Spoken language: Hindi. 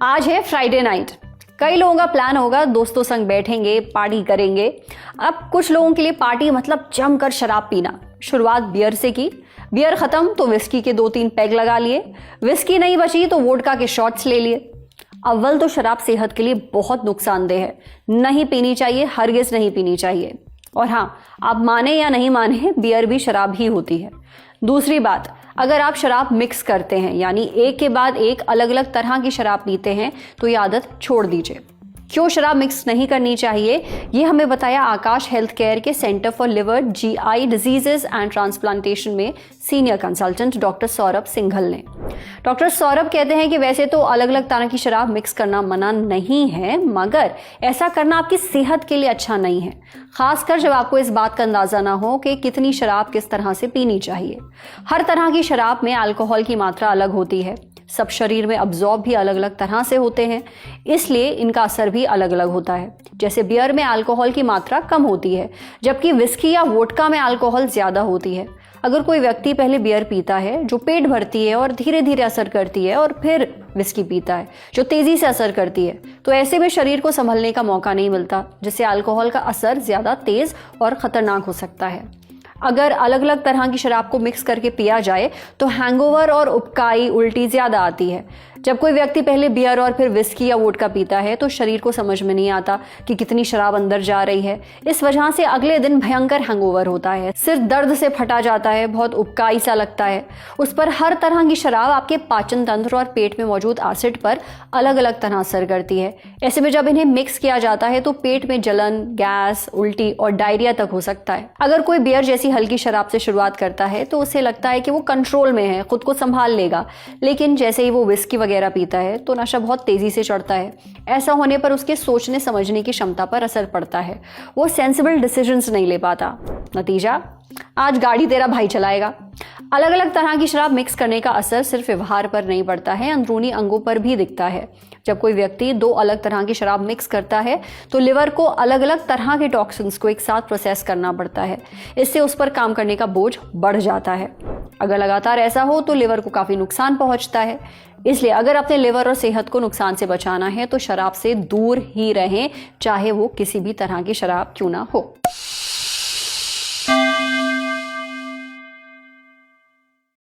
आज है फ्राइडे नाइट। कई लोगों का प्लान होगा, दोस्तों संग बैठेंगे, पार्टी करेंगे। अब कुछ लोगों के लिए पार्टी मतलब जमकर शराब पीना। शुरुआत बियर से की, बियर खत्म तो विस्की के 2-3 पैग लगा लिए, विस्की नहीं बची तो वोडका के शॉट्स ले लिए। अव्वल तो शराब सेहत के लिए बहुत नुकसानदेह है, नहीं पीनी चाहिए, हरगिज नहीं पीनी चाहिए। और हाँ, आप माने या नहीं माने, बियर भी शराब ही होती है। दूसरी बात, अगर आप शराब मिक्स करते हैं यानी एक के बाद एक अलग अलग तरह की शराब पीते हैं तो ये आदत छोड़ दीजिए। क्यों शराब मिक्स नहीं करनी चाहिए, ये हमें बताया आकाश हेल्थ केयर के centre for liver GI diseases and transplantation में senior consultant doctor Saurabh Singhal ने। डॉक्टर सौरभ कहते हैं कि वैसे तो अलग अलग तरह की शराब मिक्स करना मना नहीं है, मगर ऐसा करना आपकी सेहत के लिए अच्छा नहीं है, खासकर जब आपको इस बात का अंदाजा ना हो कि कितनी शराब किस तरह से पीनी चाहिए। हर तरह की शराब में अल्कोहल की मात्रा अलग होती है, सब शरीर में अब्जॉर्ब भी अलग अलग तरह से होते हैं, इसलिए इनका असर भी अलग अलग होता है। जैसे बियर में अल्कोहल की मात्रा कम होती है, जबकि विस्की या वोडका में अल्कोहल ज्यादा होती है। अगर कोई व्यक्ति पहले बियर पीता है जो पेट भरती है और धीरे धीरे असर करती है, और फिर विस्की पीता है जो तेजी से असर करती है, तो ऐसे में शरीर को संभलने का मौका नहीं मिलता, जिससे अल्कोहल का असर ज्यादा तेज और खतरनाक हो सकता है। अगर अलग अलग तरह की शराब को मिक्स करके पिया जाए तो हैंगओवर और उबकाई, उल्टी ज्यादा आती है। जब कोई व्यक्ति पहले बियर और फिर विस्की या वोडका पीता है तो शरीर को समझ में नहीं आता कि कितनी शराब अंदर जा रही है। इस वजह से अगले दिन भयंकर हैंगओवर होता है, सिर दर्द से फटा जाता है, बहुत उबकाई सा लगता है। उस पर हर तरह की शराब आपके पाचन तंत्र और पेट में मौजूद एसिड पर अलग अलग तरह असर करती है। ऐसे में जब इन्हें मिक्स किया जाता है तो पेट में जलन, गैस, उल्टी और डायरिया तक हो सकता है। अगर कोई बियर जैसी हल्की शराब से शुरुआत करता है तो उसे लगता है कि वो कंट्रोल में है, खुद को संभाल लेगा, लेकिन जैसे ही वो विस्की वगैरह पीता है तो नशा बहुत तेजी से चढ़ता है। ऐसा होने पर उसके सोचने समझने की क्षमता पर असर पड़ता है, वो सेंसिबल डिसीजंस नहीं ले पाता। नतीजा, आज गाड़ी तेरा भाई चलाएगा। अलग अलग तरह की शराब मिक्स करने का असर सिर्फ व्यवहार पर नहीं पड़ता है, अंदरूनी अंगों पर भी दिखता है। जब कोई व्यक्ति 2 अलग तरह की शराब मिक्स करता है तो लिवर को अलग अलग तरह के टॉक्सिन्स को एक साथ प्रोसेस करना पड़ता है, इससे उस पर काम करने का बोझ बढ़ जाता है। अगर लगातार ऐसा हो तो लिवर को काफी नुकसान पहुंचता है। इसलिए अगर अपने लिवर और सेहत को नुकसान से बचाना है तो शराब से दूर ही रहें, चाहे वो किसी भी तरह की शराब क्यों ना हो।